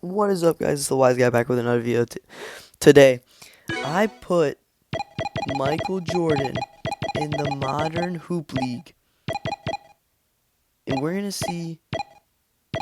What is up, guys? It's the Wise Guy back with another video. Today, I put Michael Jordan in the Modern Hoop League, and we're going to see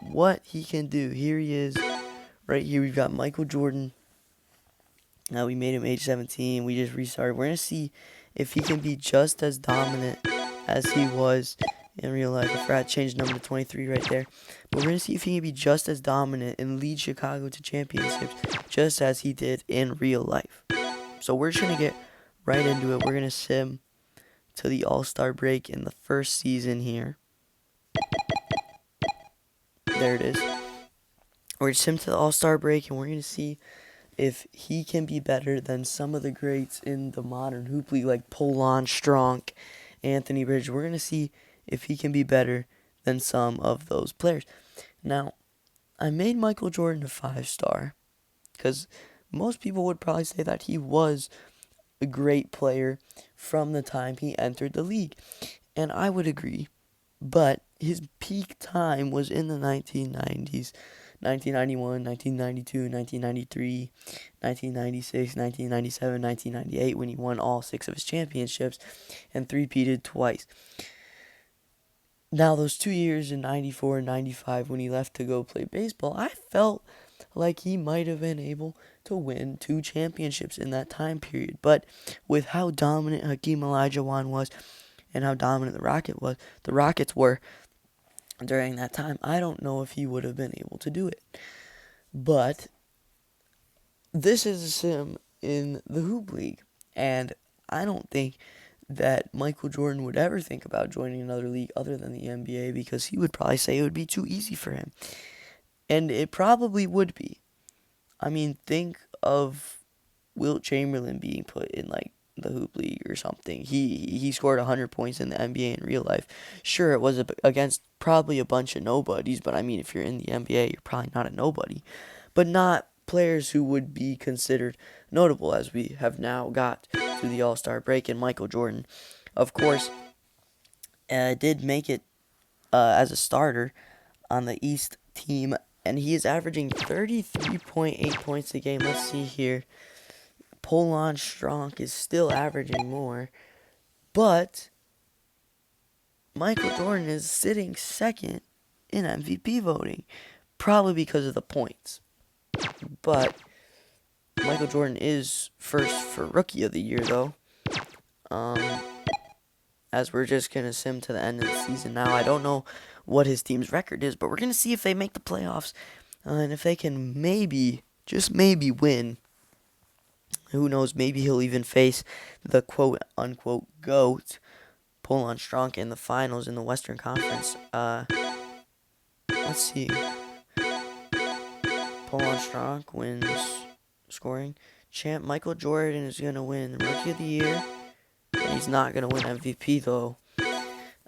what he can do. Here he is. Right here, we've got Michael Jordan. Now, we made him age 17. We just restarted. We're going to see if he can be just as dominant as he was in real life. I forgot to change number to 23 right there. But we're going to see if he can be just as dominant and lead Chicago to championships just as he did in real life. So we're just going to get right into it. We're going to sim to the All-Star break in the first season here. There it is. We're going to sim to the All-Star break, and we're going to see if he can be better than some of the greats in the modern hoop league, like Polan, Stronk, Anthony Bridge. We're going to see if he can be better than some of those players. Now, I made Michael Jordan a 5-star because most people would probably say that he was a great player from the time he entered the league. And I would agree. But his peak time was in the 1990s. 1991, 1992, 1993, 1996, 1997, 1998, when he won all 6 of his championships and three-peated twice. Now, those 2 years in 94 and 95 when he left to go play baseball, I felt like he might have been able to win 2 championships in that time period. But with how dominant Hakeem Olajuwon was and how dominant the Rockets were during that time, I don't know if he would have been able to do it. But this is a sim in the Hoop League, and I don't think that Michael Jordan would ever think about joining another league other than the NBA because he would probably say it would be too easy for him. And it probably would be. I mean, think of Wilt Chamberlain being put in, like, the Hoop League or something. He scored 100 points in the NBA in real life. Sure, it was against probably a bunch of nobodies, but I mean, if you're in the NBA, you're probably not a nobody. But not players who would be considered notable, as we have now got to the All-Star break. And Michael Jordan, of course, did make it as a starter on the East team, and he is averaging 33.8 points a game. Let's see here. Polan Stronk is still averaging more, but Michael Jordan is sitting second in MVP voting, probably because of the points. But Michael Jordan is first for Rookie of the Year, though. As we're just going to sim to the end of the season now. I don't know what his team's record is, but we're going to see if they make the playoffs and if they can maybe, just maybe, win. Who knows, maybe he'll even face the quote-unquote GOAT, Polan Stronk, in the finals in the Western Conference. Let's see. Polan Stronk wins scoring. Champ Michael Jordan is going to win Rookie of the Year. And he's not going to win MVP, though.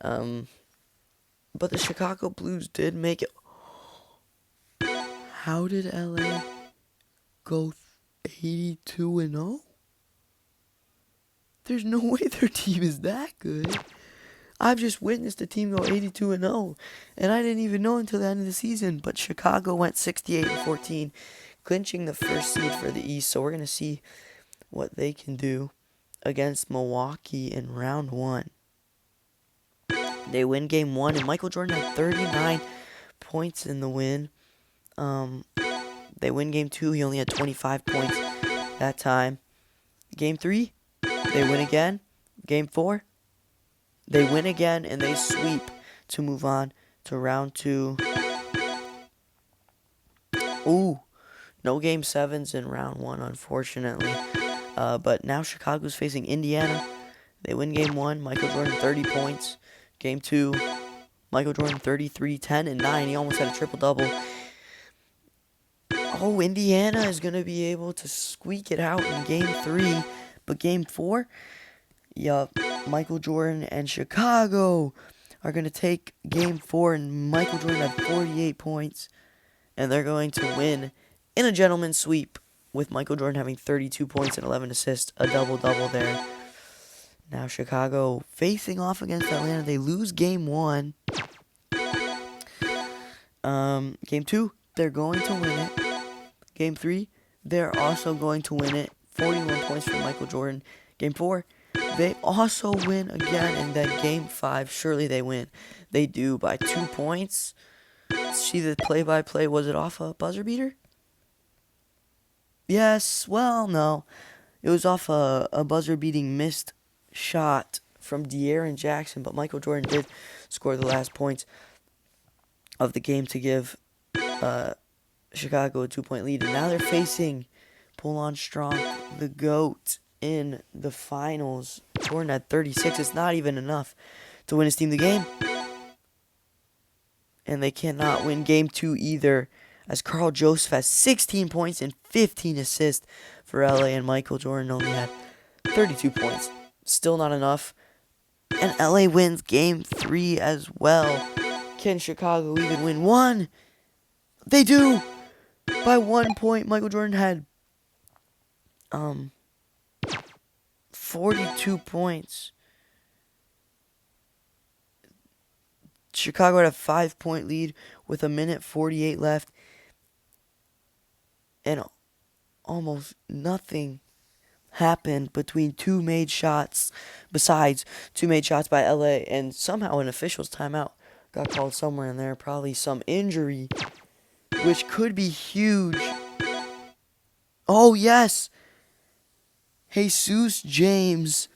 But the Chicago Blues did make it. How did LA go 82-0? There's no way their team is that good. I've just witnessed a team go 82-0, and I didn't even know until the end of the season. But Chicago went 68-14, clinching the first seed for the East. So we're going to see what they can do against Milwaukee in round 1. They win game 1, and Michael Jordan had 39 points in the win. They win game 2. He only had 25 points that time. Game 3, they win again. Game 4, they win again, and they sweep to move on to round 2. Ooh, no game 7s in round 1, unfortunately. But now Chicago's facing Indiana. They win game 1. Michael Jordan, 30 points. Game 2, Michael Jordan, 33, 10, and 9. He almost had a triple-double. Oh, Indiana is going to be able to squeak it out in game 3. But game 4, yup, Michael Jordan and Chicago are going to take game 4. And Michael Jordan had 48 points. And they're going to win in a gentleman's sweep with Michael Jordan having 32 points and 11 assists. A double-double there. Now Chicago facing off against Atlanta. They lose game 1. Game 2, they're going to win it. Game 3, they're also going to win it. 41 points for Michael Jordan. Game 4, they also win again. And then Game 5, surely they win. They do by 2 points. See the play-by-play, was it off a buzzer beater? Yes, well, no. It was off a buzzer-beating missed shot from De'Aaron Jackson, but Michael Jordan did score the last points of the game to give Chicago a 2-point lead. And now they're facing Poulon Strong, the GOAT, in the finals. Jordan had 36. It's not even enough to win his team the game. And they cannot win Game 2 either, as Carl Joseph has 16 points and 15 assists for LA, and Michael Jordan only had 32 points. Still not enough. And LA wins Game 3 as well. Can Chicago even win one? They do! By 1 point, Michael Jordan had 42 points. Chicago had a 5-point lead with 1:48 left. And almost nothing happened between two made shots, besides two made shots by LA, and somehow an official's timeout got called somewhere in there, probably some injury, which could be huge. Oh yes, Jesus James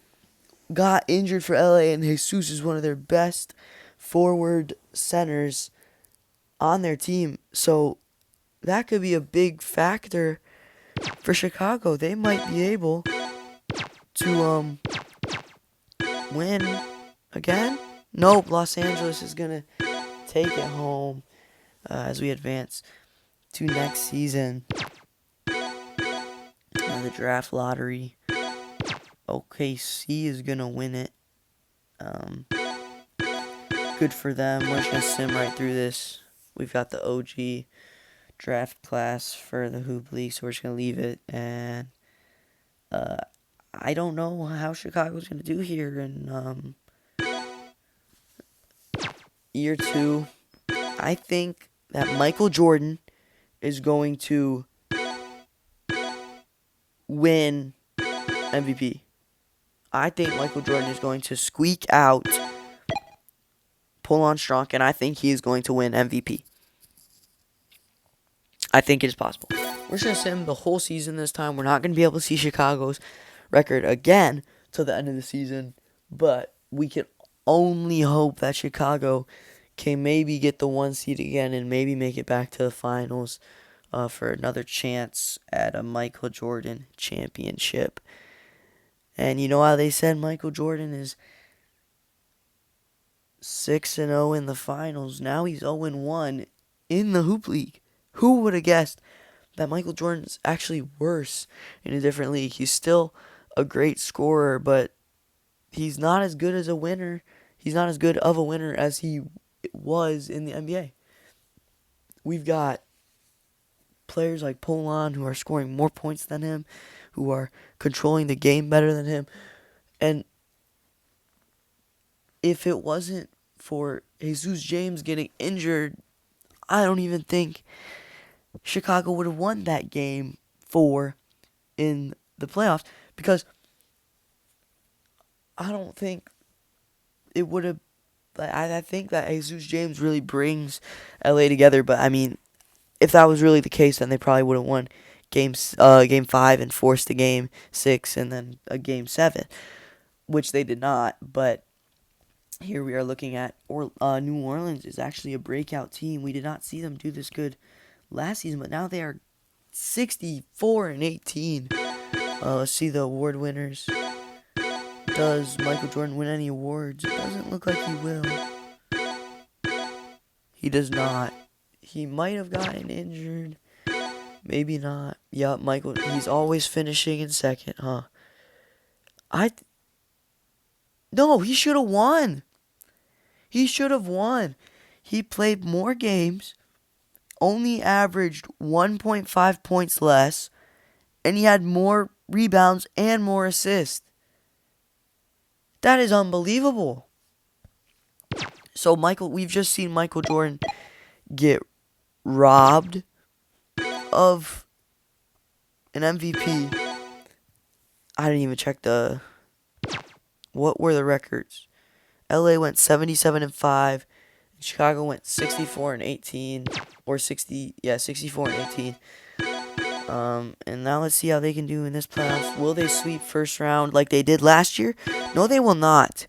got injured for LA, and Jesus is one of their best forward centers on their team, so that could be a big factor for Chicago. They might be able to win again. Nope, Los Angeles is gonna take it home as we advance to next season. The draft lottery. OKC is gonna win it. Good for them. We're just gonna sim right through this. We've got the OG draft class for the Hoop League, so we're just gonna leave it. And I don't know how Chicago's gonna do here in year 2. I think that Michael Jordan is going to win MVP. I think Michael Jordan is going to squeak out Poulon Strong, and I think he is going to win MVP. I think it is possible. We're just going to sim the whole season this time. We're not going to be able to see Chicago's record again till the end of the season, but we can only hope that Chicago can maybe get the 1 seed again and maybe make it back to the finals for another chance at a Michael Jordan championship. And you know how they said Michael Jordan is 6-0 in the finals. Now he's 0-1 in the Hoop League. Who would have guessed that Michael Jordan's actually worse in a different league? He's still a great scorer, but he's not as good as a winner. He's not as good of a winner as he was in the NBA. We've got players like Poulon who are scoring more points than him, who are controlling the game better than him. And if it wasn't for Jesus James getting injured, I don't even think Chicago would have won that game 4 in the playoffs, because I don't think it would have. I think that Jesus James really brings LA together, but I mean, if that was really the case, then they probably would have won game 5 and forced a game 6 and then a game 7, which they did not. But here we are looking at New Orleans is actually a breakout team. We did not see them do this good last season, but now they are 64-18. Let's see the award winners. Does Michael Jordan win any awards? It doesn't look like he will. He does not. He might have gotten injured. Maybe not. Yup, Michael, he's always finishing in second, huh? No, he should have won. He should have won. He played more games, only averaged 1.5 points less, and he had more rebounds and more assists. That is unbelievable. So we've just seen Michael Jordan get robbed of an MVP. I didn't even check what were the records. LA went 77-5. Chicago went 64-18, or 64-18. And now let's see how they can do in this playoffs. Will they sweep first round like they did last year? No, they will not.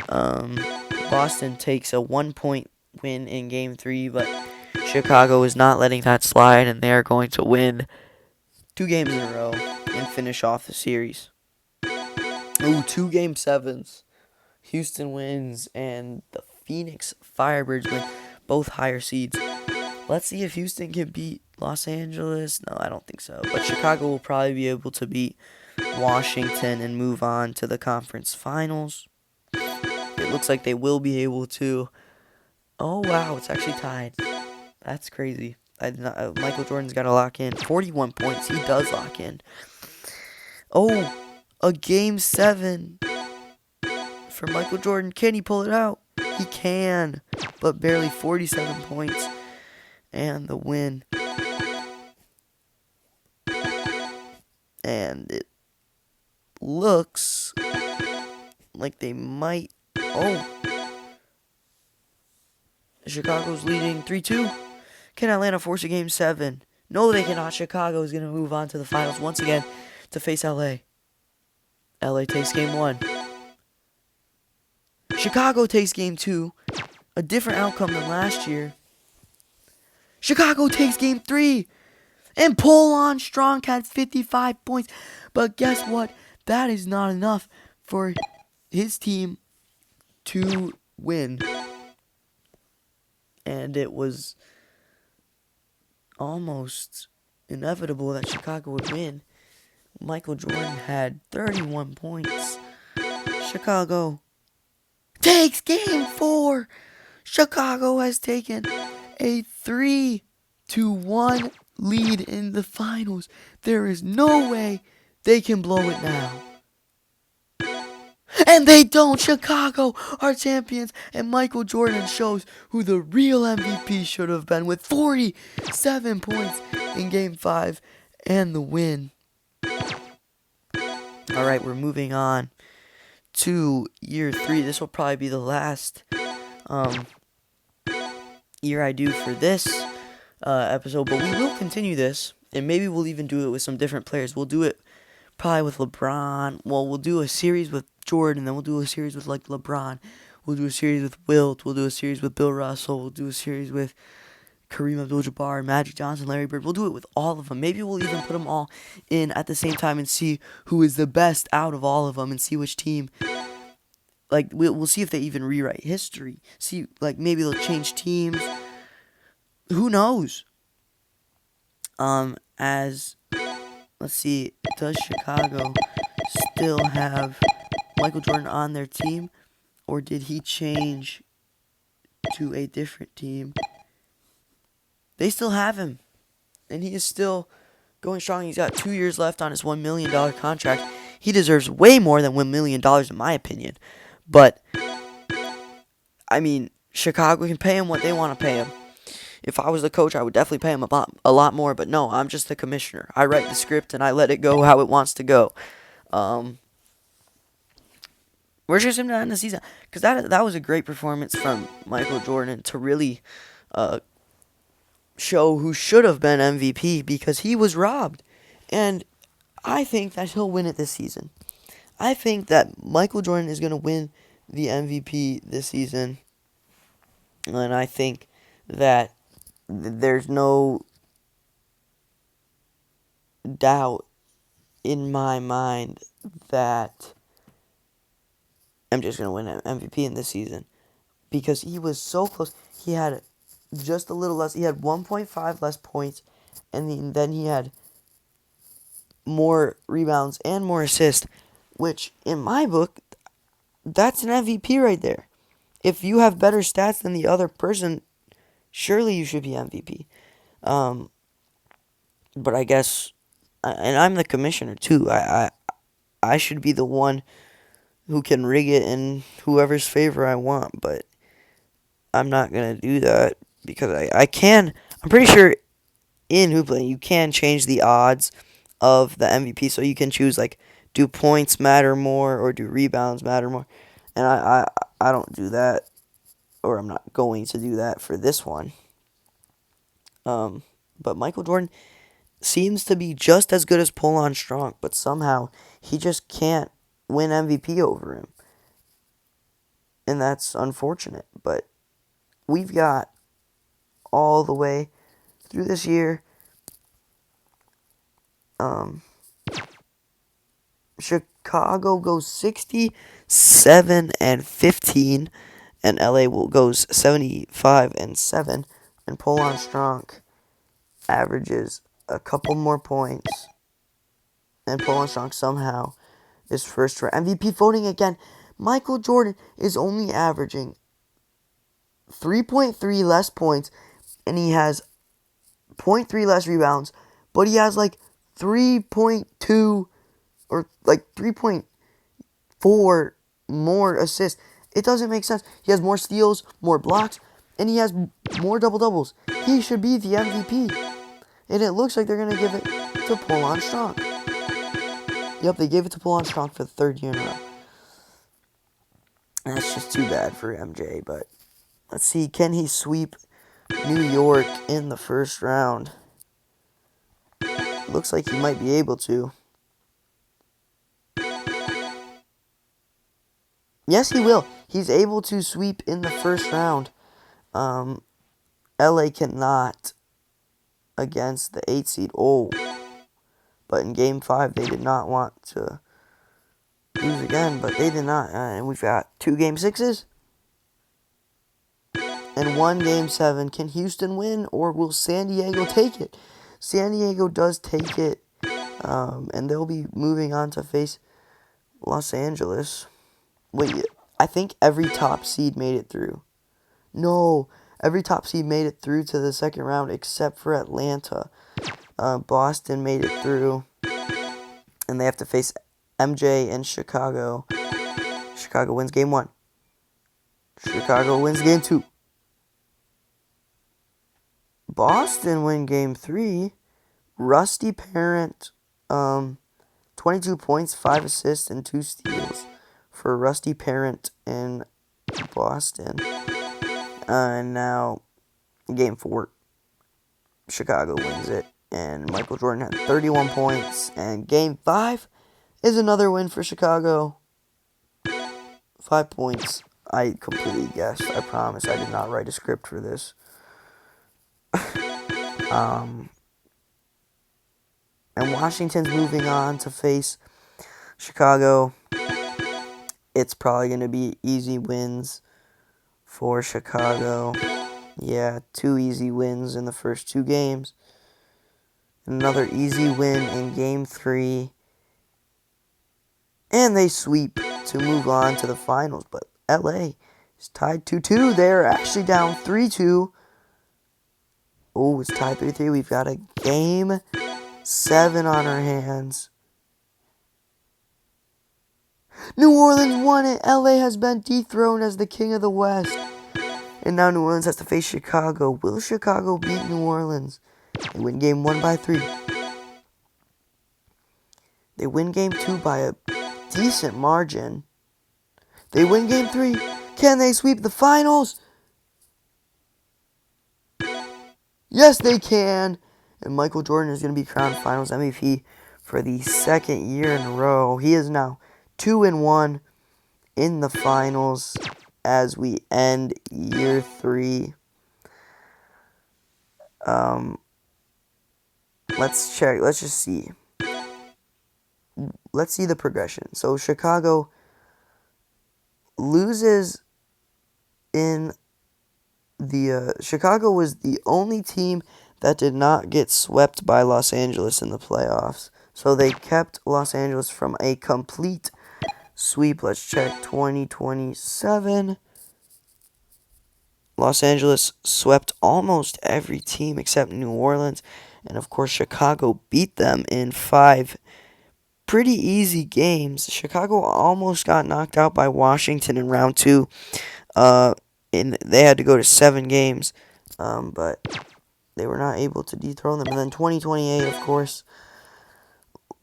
Boston takes a 1-point win in Game 3, but Chicago is not letting that slide, and they are going to win 2 games in a row and finish off the series. Ooh, 2 Game 7s. Houston wins, and the Phoenix Firebirds win, both higher seeds. Let's see if Houston can beat Los Angeles. No, I don't think so. But Chicago will probably be able to beat Washington and move on to the conference finals. It looks like they will be able to. Oh, wow, it's actually tied. That's crazy. Michael Jordan's got to lock in. 41 points. He does lock in. Oh, a Game 7 for Michael Jordan. Can he pull it out? He can, but barely. 47 points and the win. And it looks like they might. Oh, Chicago's leading 3-2. Can Atlanta force a Game 7? No, they cannot. Chicago is going to move on to the finals once again to face LA. LA takes Game 1. Chicago takes Game 2. A different outcome than last year. Chicago takes Game 3. And Pull On Strong had 55 points. But guess what? That is not enough for his team to win. And it was almost inevitable that Chicago would win. Michael Jordan had 31 points. Chicago takes Game 4. Chicago has taken a 3-1 lead in the finals. There is no way they can blow it now. And they don't. Chicago are champions. And Michael Jordan shows who the real MVP should have been with 47 points in Game 5 and the win. All right, we're moving on to year 3. This will probably be the last year I do for this episode, but we will continue this, and maybe we'll even do it with some different players. We'll do it probably with LeBron. Well, we'll do a series with Jordan, then we'll do a series with like LeBron. We'll do a series with Wilt. We'll do a series with Bill Russell. We'll do a series with Kareem Abdul-Jabbar, Magic Johnson, Larry Bird. We'll do it with all of them. Maybe we'll even put them all in at the same time and see who is the best out of all of them and see which team. Like, we'll see if they even rewrite history. See, like, maybe they'll change teams. Who knows? Let's see, does Chicago still have Michael Jordan on their team? Or did he change to a different team? They still have him. And he is still going strong. He's got 2 years left on his $1 million contract. He deserves way more than $1 million in my opinion. But, I mean, Chicago can pay him what they want to pay him. If I was the coach, I would definitely pay him a lot more. But no, I'm just the commissioner. I write the script and I let it go how it wants to go. We're just going to end the season. Because that was a great performance from Michael Jordan to really show who should have been MVP because he was robbed. And I think that he'll win it this season. I think that Michael Jordan is going to win the MVP this season. And I think that there's no doubt in my mind that I'm just going to win an MVP in this season. Because he was so close. He had just a little less. He had 1.5 less points. And then he had more rebounds and more assists. Which, in my book, that's an MVP right there. If you have better stats than the other person, surely you should be MVP. But I guess, and I'm the commissioner too. I should be the one who can rig it in whoever's favor I want. But I'm not gonna do that because I can. I'm pretty sure in Hoopla you can change the odds of the MVP. So you can choose like, do points matter more or do rebounds matter more? And I don't do that, or I'm not going to do that for this one. But Michael Jordan seems to be just as good as Poulon Strong, but somehow he just can't win MVP over him. And that's unfortunate. But we've got all the way through this year. Chicago goes 67-15, and LA goes 75-7. And Poulon Strong averages a couple more points, and Poulon Strong somehow is first for MVP voting again. Michael Jordan is only averaging 3.3 less points, and he has 0.3 less rebounds, but he has like 3.2 or like 3.4 more assists. It doesn't make sense. He has more steals, more blocks, and he has more double-doubles. He should be the MVP. And it looks like they're going to give it to Poulon Strong. Yep, they gave it to Poulon Strong for the third year in a row. That's just too bad for MJ, but let's see. Can he sweep New York in the first round? Looks like he might be able to. Yes, he will. He's able to sweep in the first round. LA cannot against the 8 seed. Oh, but in Game 5, they did not want to lose again, but they did not. And we've got 2 Game 6s and 1 Game 7. Can Houston win, or will San Diego take it? San Diego does take it, and they'll be moving on to face Los Angeles. Wait, I think every top seed made it through. No, every top seed made it through to the second round except for Atlanta. Boston made it through, and they have to face MJ and Chicago. Chicago wins Game 1. Chicago wins Game 2. Boston win Game 3. Rusty Parent, 22 points, 5 assists, and 2 steals for Rusty Parent in Boston. And now, Game 4, Chicago wins it, and Michael Jordan had 31 points. And Game 5 is another win for Chicago. 5 points. I completely guessed. I promise. I did not write a script for this. And Washington's moving on to face Chicago. It's probably going to be easy wins for Chicago. Yeah, 2 easy wins in the first 2 games. Another easy win in Game 3. And they sweep to move on to the finals. But LA is tied 2-2. They're actually down 3-2. Oh, it's tied 3-3. We've got a Game 7 on our hands. New Orleans won it. LA has been dethroned as the king of the West. And now New Orleans has to face Chicago. Will Chicago beat New Orleans? They win Game 1 by 3. They win Game 2 by a decent margin. They win Game 3. Can they sweep the finals? Yes, they can. And Michael Jordan is going to be crowned Finals MVP for the second year in a row. He is now 2-1 in the finals as we end year 3. Let's check. Let's just see. Let's see the progression. So Chicago loses in the Chicago was the only team that did not get swept by Los Angeles in the playoffs. So they kept Los Angeles from a complete sweep. Let's check 2027. Los Angeles swept almost every team except New Orleans. And of course, Chicago beat them in 5 pretty easy games. Chicago almost got knocked out by Washington in round 2. And they had to go to 7 games. But they were not able to dethrone them. And then 2028, of course,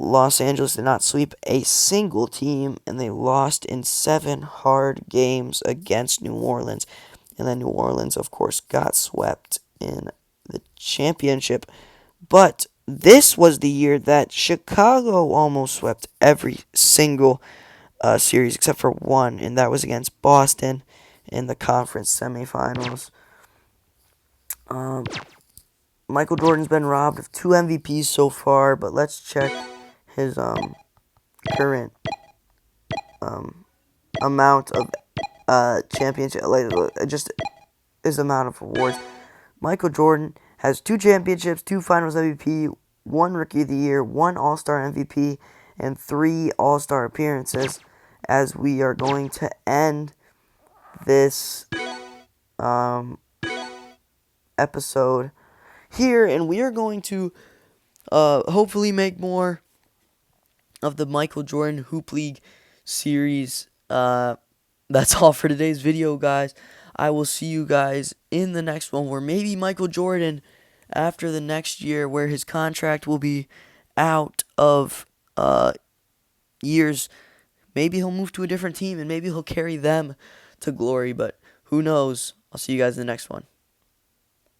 Los Angeles did not sweep a single team, and they lost in 7 hard games against New Orleans. And then New Orleans, of course, got swept in the championship. But this was the year that Chicago almost swept every single series except for one, and that was against Boston in the conference semifinals. Um, Michael Jordan's been robbed of 2 MVPs so far, but let's check his current amount of championship, like just his amount of awards. Michael Jordan has 2 championships, 2 Finals MVP, 1 Rookie of the Year, 1 All-Star MVP, and 3 All-Star appearances. As we are going to end this episode here, and we are going to hopefully make more of the Michael Jordan Hoop League series. That's all for today's video, guys. I will see you guys in the next one, where maybe Michael Jordan, after the next year, where his contract will be out of years, maybe he'll move to a different team and maybe he'll carry them to glory. But who knows? I'll see you guys in the next one.